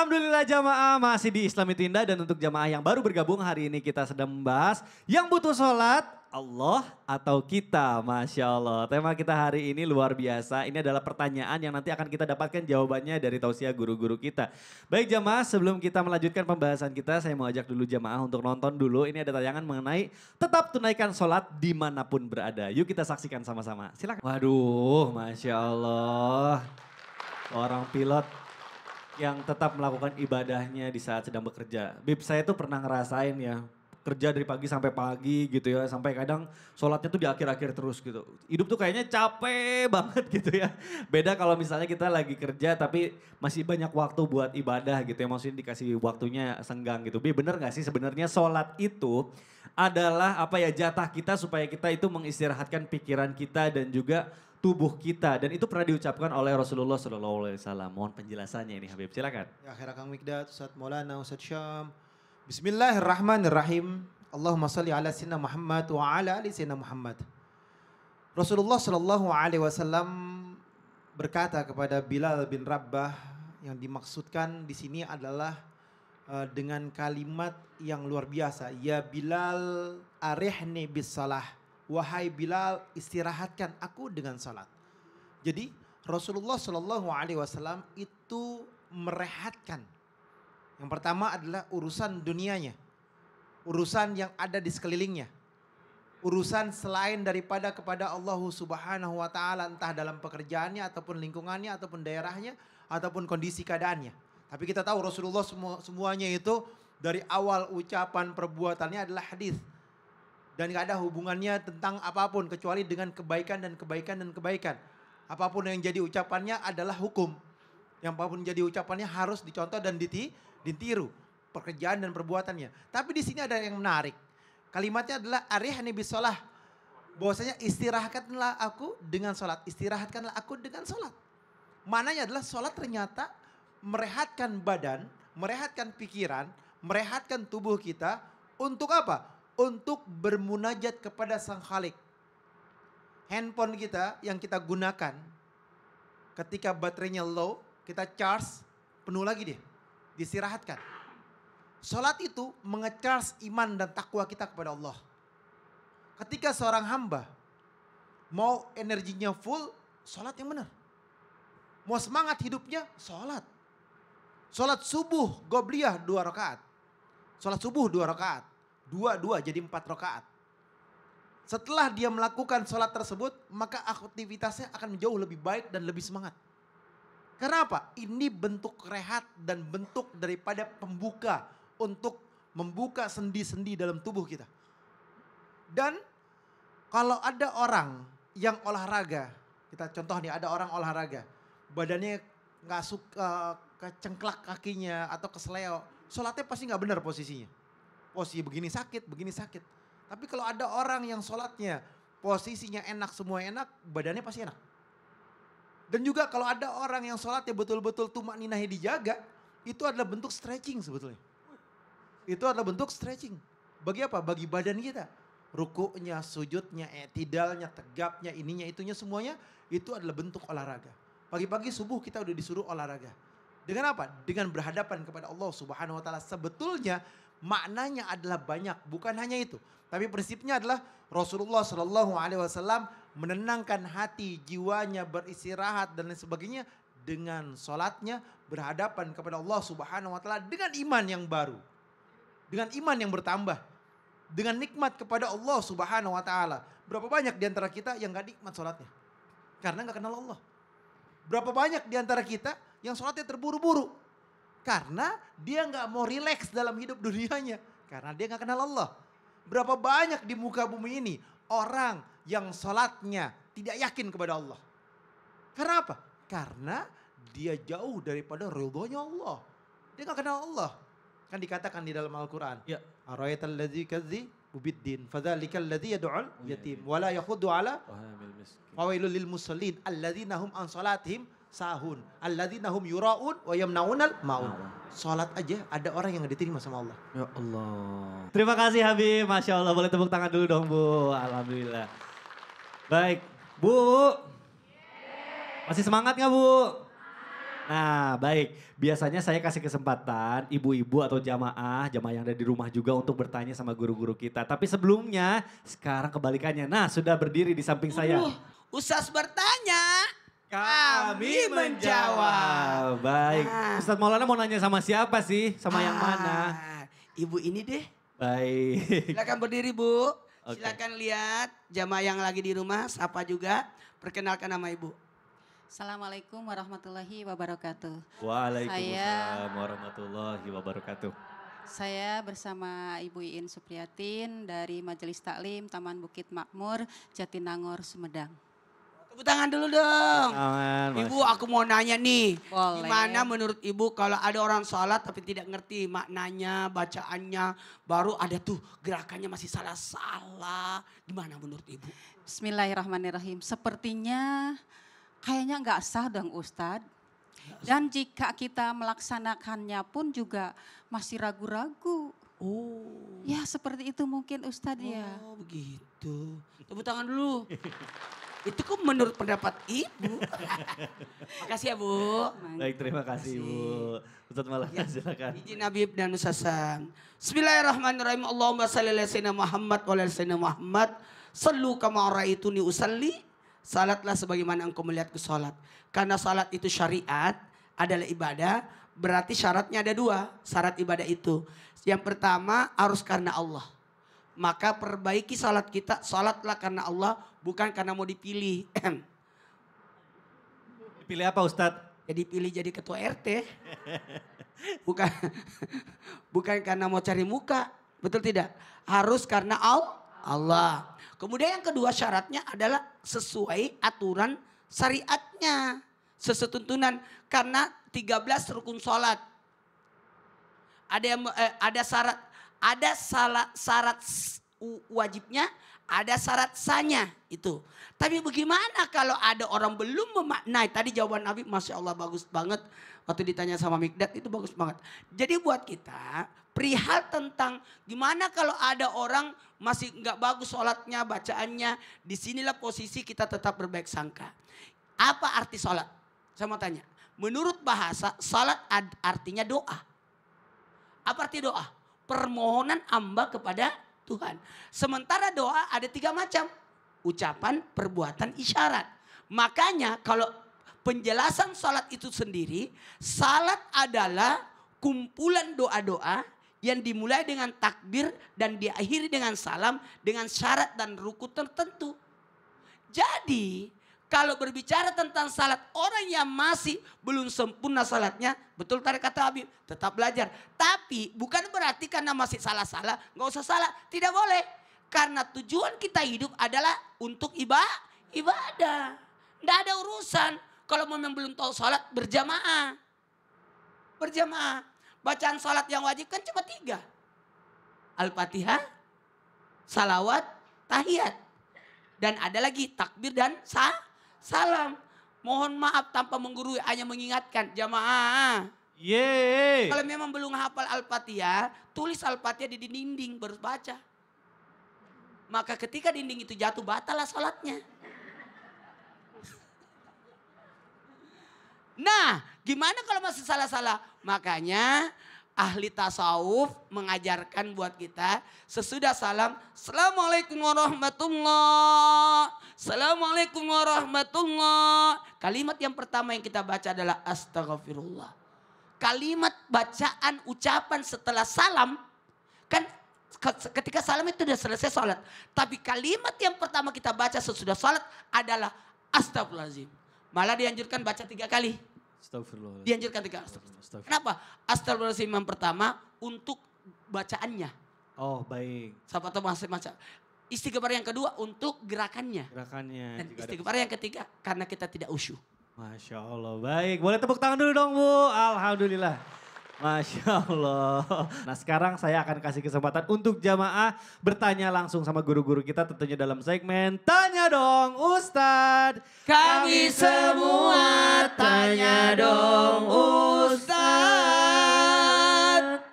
Alhamdulillah jamaah masih di Islam itu Indah dan untuk jamaah yang baru bergabung hari ini kita sedang membahas yang butuh sholat Allah atau kita, Masya Allah. Tema kita hari ini luar biasa, ini adalah pertanyaan yang nanti akan kita dapatkan jawabannya dari tausiah guru-guru kita. Baik jamaah, sebelum kita melanjutkan pembahasan kita, saya mau ajak dulu jamaah untuk nonton dulu. Ini ada tayangan mengenai tetap tunaikan sholat dimanapun berada. Yuk kita saksikan sama-sama, silakan. Waduh, Masya Allah. Orang pilot yang tetap melakukan ibadahnya di saat sedang bekerja. Bib, saya tuh pernah ngerasain ya, kerja dari pagi sampai pagi gitu ya, sampai kadang sholatnya tuh di akhir-akhir terus gitu. Hidup tuh kayaknya capek banget gitu ya. Beda kalau misalnya kita lagi kerja tapi masih banyak waktu buat ibadah gitu ya, maksudnya dikasih waktunya senggang gitu. Bib, bener gak sih sebenarnya sholat itu adalah apa ya, jatah kita supaya kita itu mengistirahatkan pikiran kita dan juga tubuh kita, dan itu pernah diucapkan oleh Rasulullah SAW. Mohon penjelasannya ini Habib, silakan. Ya akhirnya Kang Mikdad, Ustaz Maulana, Ustaz Syam. Bismillahirrahmanirrahim. Allahumma salli ala sayyidina Muhammad wa ala ali sayyidina Muhammad. Rasulullah SAW berkata kepada Bilal bin Rabbah, yang dimaksudkan di sini adalah dengan kalimat yang luar biasa. Ya Bilal arihni bis salah. Wahai Bilal, istirahatkan aku dengan salat. Jadi Rasulullah SAW itu merehatkan. Yang pertama adalah urusan dunianya. Urusan yang ada di sekelilingnya. Urusan selain daripada kepada Allah Subhanahu wa taala, entah dalam pekerjaannya ataupun lingkungannya ataupun daerahnya ataupun kondisi keadaannya. Tapi kita tahu Rasulullah semuanya itu dari awal ucapan perbuatannya adalah hadis. Dan gak ada hubungannya tentang apapun kecuali dengan kebaikan dan kebaikan dan kebaikan. Apapun yang jadi ucapannya adalah hukum. Yang apapun jadi ucapannya harus dicontoh dan ditiru. Pekerjaan dan perbuatannya. Tapi di sini ada yang menarik. Kalimatnya adalah arihni bisolah. Bahwasanya istirahatkanlah aku dengan sholat. Istirahatkanlah aku dengan sholat. Maknanya adalah sholat ternyata merehatkan badan, merehatkan pikiran, merehatkan tubuh kita. Untuk apa? Untuk bermunajat kepada Sang Khalik. Handphone kita yang kita gunakan ketika baterainya low, kita charge penuh lagi deh, disirahatkan. Salat itu menge-charge iman dan takwa kita kepada Allah. Ketika seorang hamba mau energinya full, salat yang benar. Mau semangat hidupnya, salat. Salat subuh gobliyah 2 rakaat. Salat subuh 2 rakaat. 2 jadi 4 rakaat. Setelah dia melakukan sholat tersebut, maka aktivitasnya akan jauh lebih baik dan lebih semangat. Karena apa? Ini bentuk rehat dan bentuk daripada pembuka untuk membuka sendi-sendi dalam tubuh kita. Dan kalau ada orang yang olahraga, kita contoh nih, ada orang olahraga, badannya nggak suka kecengklak kakinya atau kesleo, sholatnya pasti nggak benar posisinya. Posisi begini sakit. Tapi kalau ada orang yang sholatnya posisinya enak, semua enak, badannya pasti enak. Dan juga kalau ada orang yang sholatnya betul-betul tumak ninahnya dijaga, itu adalah bentuk stretching sebetulnya. Itu adalah bentuk stretching. Bagi apa? Bagi badan kita. Rukuknya, sujudnya, tidalnya, tegapnya, ininya, itunya semuanya, itu adalah bentuk olahraga. Pagi-pagi subuh kita udah disuruh olahraga. Dengan apa? Dengan berhadapan kepada Allah Subhanahu wa taala. Sebetulnya maknanya adalah banyak, bukan hanya itu. Tapi prinsipnya adalah Rasulullah SAW menenangkan hati, jiwanya, beristirahat dan lain sebagainya dengan sholatnya, berhadapan kepada Allah Subhanahu wa taala dengan iman yang baru. Dengan iman yang bertambah. Dengan nikmat kepada Allah Subhanahu wa taala. Berapa banyak di antara kita yang gak nikmat sholatnya? Karena gak kenal Allah. Berapa banyak di antara kita yang sholatnya terburu-buru? Karena dia gak mau rileks dalam hidup dunianya. Karena dia gak kenal Allah. Berapa banyak di muka bumi ini orang yang sholatnya tidak yakin kepada Allah. Karena apa? Karena dia jauh daripada ridhonya Allah. Dia gak kenal Allah. Kan dikatakan di dalam Al-Quran. Ya. Ara'aital ladzi kadzibu biddin. Fadzalikal ladzi yad'ul yatim. Wala yakhuddu ala fawailul lil musallin. Alladzina hum an salatihim sahun. Alladzina hum yura'un wa yamnaunal ma'un. Salat aja ada orang yang gak diterima sama Allah. Ya Allah. Terima kasih Habib, Masya Allah. Boleh tepuk tangan dulu dong Bu. Alhamdulillah. Baik, Bu. Masih semangat gak Bu? Nah, baik. Biasanya saya kasih kesempatan ibu-ibu atau jamaah yang ada di rumah juga untuk bertanya sama guru-guru kita. Tapi sebelumnya, sekarang kebalikannya. Nah, sudah berdiri di samping saya. Ustaz bertanya, Kami menjawab. Baik. Nah. Ustadz Maulana mau nanya sama siapa sih? Sama yang mana? Ibu ini deh. Baik. Silakan berdiri Bu. Oke. Silakan lihat jamaah yang lagi di rumah, sapa juga. Perkenalkan nama Ibu. Assalamualaikum warahmatullahi wabarakatuh. Waalaikumsalam warahmatullahi wabarakatuh. Saya bersama Ibu Iin Supriyatin dari Majelis Taklim Taman Bukit Makmur, Jatinangor, Sumedang. Tepuk tangan dulu dong. Aman, Mas. Ibu aku mau nanya nih. Boleh. Gimana menurut Ibu kalau ada orang sholat tapi tidak ngerti maknanya, bacaannya. Baru ada tuh gerakannya masih salah-salah. Gimana menurut Ibu? Bismillahirrahmanirrahim. Sepertinya kayaknya nggak sah dong Ustadz. Dan jika kita melaksanakannya pun juga masih ragu-ragu. Oh. Ya seperti itu mungkin Ustadz ya. Oh begitu. Tepuk tangan dulu. Itu kok menurut pendapat Ibu. Makasih ya Bu. Baik, terima kasih Bu. Ustadz Maulana silakan. Izin Habib dan Ustazan. Bismillahirrahmanirrahim. Allahumma salli ala sayyidina Muhammad wa ala sayyidina Muhammad. Sallu kama ra'aituni usalli. Salatlah sebagaimana engkau melihatku salat. Karena salat itu syariat, adalah ibadah. Berarti syaratnya ada dua, syarat ibadah itu. Yang pertama harus karena Allah. Maka perbaiki salat kita, salatlah karena Allah, bukan karena mau dipilih. Pilih apa Ustadz? Jadi pilih jadi ketua RT. Bukan bukan karena mau cari muka, betul tidak? Harus karena Allah. Kemudian yang kedua syaratnya adalah sesuai aturan syariatnya. Sesuai tuntunan karena 13 rukun sholat. Ada syarat wajibnya, ada syarat sahnya itu. Tapi bagaimana kalau ada orang belum memaknai? Tadi jawaban Nabi Masya Allah bagus banget. Waktu ditanya sama Mikdad itu bagus banget. Jadi buat kita perihal tentang gimana kalau ada orang masih nggak bagus sholatnya, bacaannya. Disinilah posisi kita tetap berbaik sangka. Apa arti sholat? Saya mau tanya. Menurut bahasa sholat artinya doa. Apa arti doa? Permohonan hamba kepada Tuhan. Sementara doa ada 3 macam. Ucapan, perbuatan, isyarat. Makanya kalau penjelasan salat itu sendiri. Salat adalah kumpulan doa-doa yang dimulai dengan takbir dan diakhiri dengan salam. Dengan syarat dan rukun tertentu. Jadi kalau berbicara tentang salat orang yang masih belum sempurna salatnya. Betul tadi kata Habib, tetap belajar. Tapi bukan berarti karena masih salah-salah gak usah salat. Tidak boleh. Karena tujuan kita hidup adalah untuk ibadah. Tidak ada urusan. Kalau memang belum tahu salat berjamaah. Berjamaah. Bacaan salat yang wajib kan cuma 3. Al-Fatihah, salawat, tahiyat. Dan ada lagi takbir dan salam. Mohon maaf tanpa menggurui, hanya mengingatkan jamaah. Yeay. Kalau memang belum hafal Al-Fatihah, tulis Al-Fatihah di dinding baru baca. Maka ketika dinding itu jatuh, batalah salatnya. Nah, gimana kalau masih salah-salah? Makanya ahli tasawuf mengajarkan buat kita sesudah salam, Assalamualaikum warahmatullah. Assalamualaikum warahmatullah. Kalimat yang pertama yang kita baca adalah astaghfirullah. Kalimat bacaan ucapan setelah salam kan ketika salam itu sudah selesai salat. Tapi kalimat yang pertama kita baca sesudah salat adalah astagfirullahaladzim. Malah dianjurkan baca 3 kali. Astagfirullah. Dianjurkan 3 kali. Kenapa? Astagfirullahaladzim yang pertama untuk bacaannya. Oh baik. Siapa tahu masih baca. Istighfar yang kedua untuk gerakannya. Gerakannya. Dan istighfar yang ketiga karena kita tidak usyuk. Masya Allah. Baik. Boleh tepuk tangan dulu dong Bu. Alhamdulillah. Masya Allah. Nah sekarang saya akan kasih kesempatan untuk jamaah bertanya langsung sama guru-guru kita tentunya dalam segmen Tanya Dong Ustadz. Kami semua tanya dong Ustadz.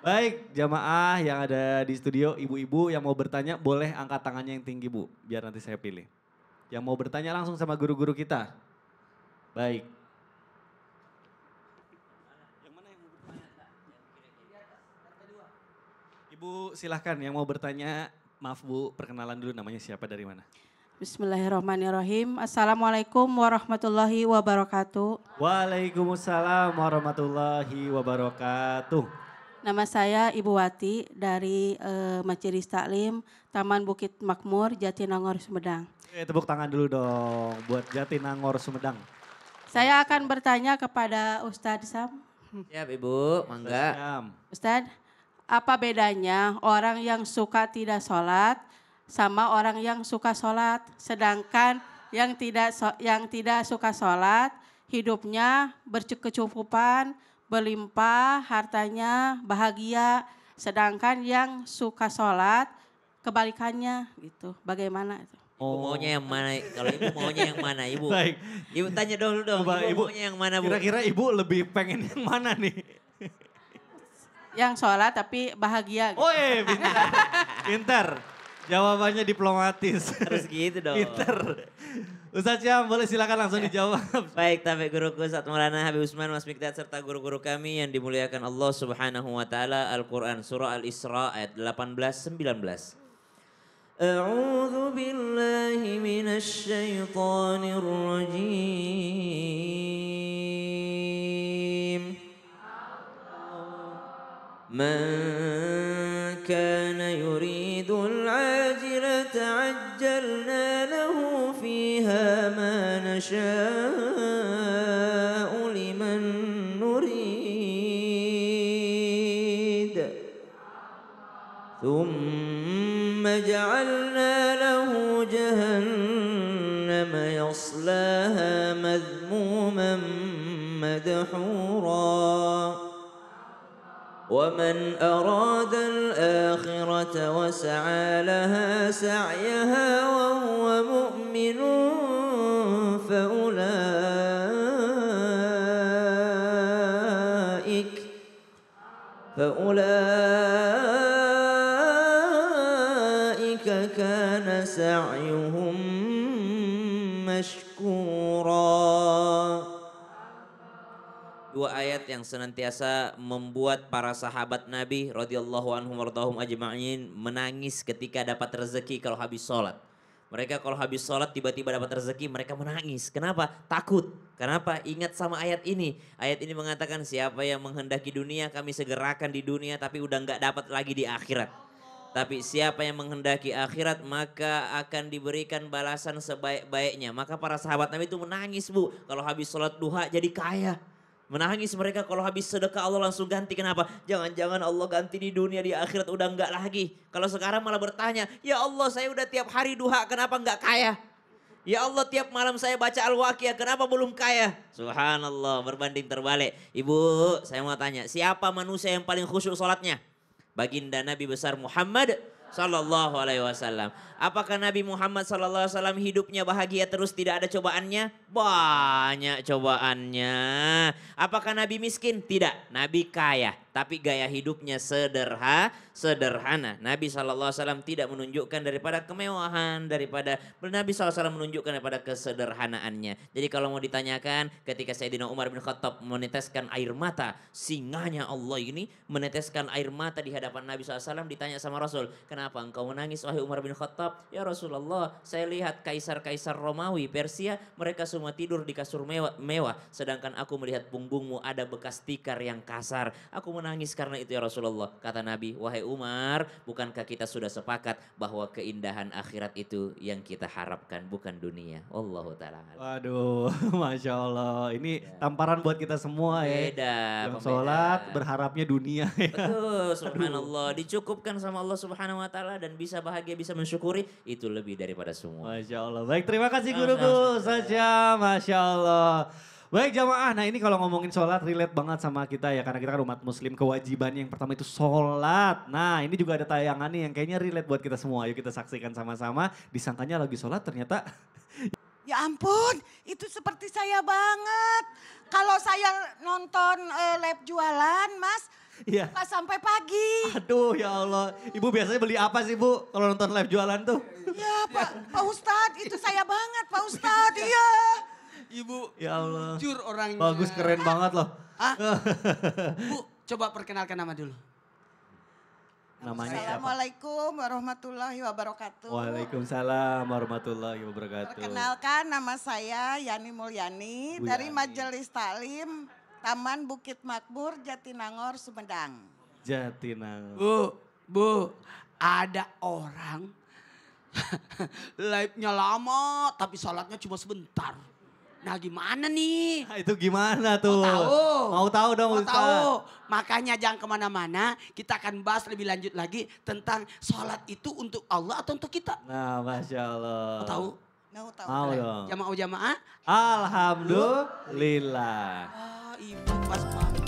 Baik jamaah yang ada di studio, ibu-ibu yang mau bertanya boleh angkat tangannya yang tinggi Bu. Biar nanti saya pilih. Yang mau bertanya langsung sama guru-guru kita. Baik. Ibu silahkan yang mau bertanya. Maaf Bu, perkenalan dulu namanya siapa dari mana? Bismillahirrahmanirrahim. Assalamualaikum warahmatullahi wabarakatuh. Waalaikumsalam warahmatullahi wabarakatuh. Nama saya Ibu Wati dari Majelis Taklim Taman Bukit Makmur, Jatinangor, Sumedang. Tepuk tangan dulu dong buat Jatinangor Sumedang. Saya akan bertanya kepada Ustadz Sam. Siap Ibu, mangga. Siap. Ustadz, apa bedanya orang yang suka tidak sholat sama orang yang suka sholat? Sedangkan yang tidak suka sholat hidupnya berkecukupan, berlimpah, hartanya bahagia. Sedangkan yang suka sholat kebalikannya gitu. Bagaimana itu? Ibu maunya yang mana? Kalau Ibu maunya yang mana Ibu? Baik. Ibu tanya dulu dong, Coba, Ibu maunya yang mana Bu? Kira-kira Ibu lebih pengen yang mana nih? Yang sholat tapi bahagia. Gitu. Oh pintar. Pintar. Jawabannya diplomatis. Harus gitu dong. Pintar. Ustaz Syam boleh silakan langsung dijawab. Baik, tapi guruku Ustaz Maulana Habib Usman Mas Mikdad serta guru-guru kami yang dimuliakan Allah Subhanahu wa taala. Al-Qur'an surah Al-Isra ayat 18 19. A'udzu billahi minasy syaithanir rajim. Man kana yuridul ajilata ajjalna lahu fiha ma nasha'u liman nurid. Thumma ja'alna lahu jahannama yaslaha madhmuman madhura. ومن أراد الآخرة وسعى لها سعيها وهو مؤمن فأولئك كان سعيهم مشكورا. Dua ayat yang senantiasa membuat para sahabat Nabi radhiyallahu anhum wardahum ajma'in menangis ketika dapat rezeki kalau habis sholat. Mereka kalau habis sholat tiba-tiba dapat rezeki mereka menangis. Kenapa? Takut. Kenapa? Ingat sama ayat ini. Ayat ini mengatakan siapa yang menghendaki dunia kami segerakan di dunia tapi udah nggak dapat lagi di akhirat. Tapi siapa yang menghendaki akhirat maka akan diberikan balasan sebaik-baiknya. Maka para sahabat Nabi itu menangis Bu. Kalau habis sholat duha jadi kaya. Menangis mereka kalau habis sedekah Allah langsung ganti. Kenapa? Jangan-jangan Allah ganti di dunia, di akhirat udah enggak lagi. Kalau sekarang malah bertanya, ya Allah saya udah tiap hari duha kenapa enggak kaya? Ya Allah tiap malam saya baca Al-Waqiah kenapa belum kaya? Subhanallah berbanding terbalik. Ibu saya mau tanya, siapa manusia yang paling khusyuk sholatnya? Baginda Nabi besar Muhammad Sallallahu Alaihi Wasallam. Apakah Nabi Muhammad Sallallahu Alaihi Wasallam hidupnya bahagia terus tidak ada cobaannya? Banyak cobaannya. Apakah Nabi miskin? Tidak. Nabi kaya. Tapi gaya hidupnya sederhana. Nabi Sallallahu Alaihi Wasallam tidak menunjukkan daripada kemewahan. Daripada Nabi Sallallahu Alaihi Wasallam menunjukkan daripada kesederhanaannya. Jadi kalau mau ditanyakan ketika Sayyidina Umar bin Khattab meneteskan air mata. Singanya Allah ini meneteskan air mata di hadapan Nabi Sallallahu Alaihi Wasallam ditanya sama Rasul. Kenapa engkau menangis wahai Umar bin Khattab? Ya Rasulullah, saya lihat kaisar-kaisar Romawi, Persia, mereka semua tidur di kasur mewah. Sedangkan aku melihat punggungmu ada bekas tikar yang kasar. Aku menangis karena itu ya Rasulullah. Kata Nabi, wahai Umar, bukankah kita sudah sepakat bahwa keindahan akhirat itu yang kita harapkan, bukan dunia. Allahu ta'ala. Waduh, Masya Allah. Ini tamparan buat kita semua ya. Beda. Yang sholat berharapnya dunia ya. Betul, subhanallah. Dicukupkan sama Allah subhanahu wa ta'ala dan bisa bahagia, bisa mensyukuri. Itu lebih daripada semua. Masya Allah. Baik, terima kasih guruku saja. Masya Allah. Baik jamaah, nah ini kalau ngomongin sholat relate banget sama kita ya. Karena kita kan umat muslim, kewajibannya yang pertama itu sholat. Nah ini juga ada tayangan nih yang kayaknya relate buat kita semua. Ayo kita saksikan sama-sama. Disangkanya lagi sholat ternyata... Ya ampun, itu seperti saya banget. Kalau saya nonton live jualan, Mas, Iya. buka sampai pagi. Aduh ya Allah. Ibu biasanya beli apa sih Bu kalau nonton live jualan tuh? Ya Pak Ustadz, itu saya banget Pak Ustadz, iya. Ibu, Ya Allah. jujur orangnya. Bagus, keren banget loh. Ah, Bu, coba perkenalkan nama dulu. Namanya siapa? Assalamualaikum warahmatullahi wabarakatuh. Waalaikumsalam warahmatullahi wabarakatuh. Perkenalkan nama saya Yani Mulyani Bu dari Yani. Majelis Taklim Taman Bukit Makmur Jatinangor Sumedang. Jatinangor. Bu, ada orang live-nya lama tapi sholatnya cuma sebentar. Nah gimana nih? Nah, itu gimana tuh? Mau tahu? Mau tahu dong Mau Ustaz. tahu? Makanya jangan kemana-mana, kita akan bahas lebih lanjut lagi tentang sholat itu untuk Allah atau untuk kita. Nah, Masya Allah. Mau tahu? Mau tahu? Mau dong. Jamaah-jamaah? Alhamdulillah. Ah, ibu pas banget.